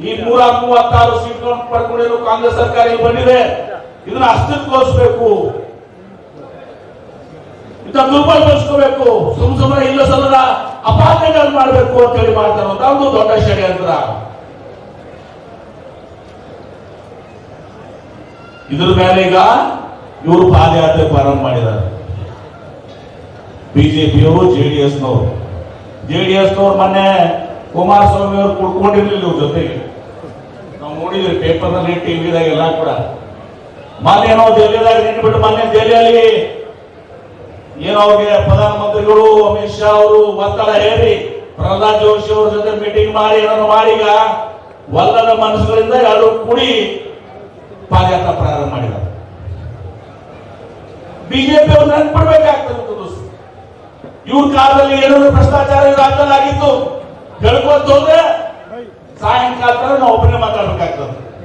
ಈ 136 ಸೀಟ್ಗಳನ್ನು ಪಡ್ಕೊಂಡಿರೋ ಕಾಂಗ್ರೆಸ್ ಸರ್ಕಾರ ಇಲ್ಲಿ ಬಂದಿದೆ. ಇದನ್ನ ಅಸ್ತಿತ್ವಗೊಳಿಸಬೇಕು, ಇದನ್ನ ದುರ್ಬಲಗೊಳಿಸಬೇಕು, ಸುಮ್ಮನೆ ಇಲ್ಲ ಸಲ್ಲದ ಅಪಾರ್ಥಗಳನ್ನು ಮಾಡಬೇಕು ಅಂತ ಹೇಳಿ ಮಾಡ್ತಾರಂತ ಒಂದು ದೊಡ್ಡ ಷಡ್ಯಂತ್ರ. ಇದ್ರ ಮೇಲೆ ಈಗ ಇವರು ಪಾದಯಾತ್ರೆ ಪ್ರಾರಂಭ ಮಾಡಿದ್ದಾರೆ. ಬಿಜೆಪಿಯವರು ಜೆಡಿಎಸ್ನವರು ಮೊನ್ನೆ ಕುಮಾರಸ್ವಾಮಿ ಅವರು ಕುಡ್ಕೊಂಡಿರ್ಲಿಲ್ಲ ಇವ್ರ ಜೊತೆಗೆ. ನಾವು ನೋಡಿದ್ವಿ ಪೇಪರ್ ನಲ್ಲಿ, ಟಿವಿದಾಗ ಎಲ್ಲ ಕೂಡ. ಮೊನ್ನೆ ನಾವು ದೆಹಲಿದಾಗ ನಿಂತ್ಬಿಟ್ಟು ಮೊನ್ನೆ ದೆಹಲಿಯಲ್ಲಿ ಏನೋ ಅವ್ರಿಗೆ ಪ್ರಧಾನಮಂತ್ರಿಗಳು ಅಮಿತ್ ಶಾ ಅವರು ಒತ್ತಡ ಹೇರಿ ಪ್ರಹ್ಲಾದ್ ಜೋಶಿ ಅವ್ರ ಜೊತೆ ಮೀಟಿಂಗ್ ಮಾಡಿ ಏನೋ ಮಾಡಿ ಈಗ ಒಲ್ಲದ ಮನಸ್ಸುಗಳಿಂದ ಎರಡು ಕೂಡಿ ಪಾದಯಾತ್ರೆ ಪ್ರಾರಂಭ ಮಾಡಿದ್ದಾರೆ. ಬಿಜೆಪಿ ಅವ್ರು ನೆನ್ಪಿಡ್ಬೇಕಾಗ್ತದೆ. ಇವ್ರ ಕಾಲದಲ್ಲಿ ಏನಾದ್ರು ಭ್ರಷ್ಟಾಚಾರ ರಾಜ್ಯದಲ್ಲಾಗಿತ್ತು ಹೇಳ್ಕೊಂತ ಹೋದ್ರೆ ಸಾಯಂಕಾಲ ನಾವು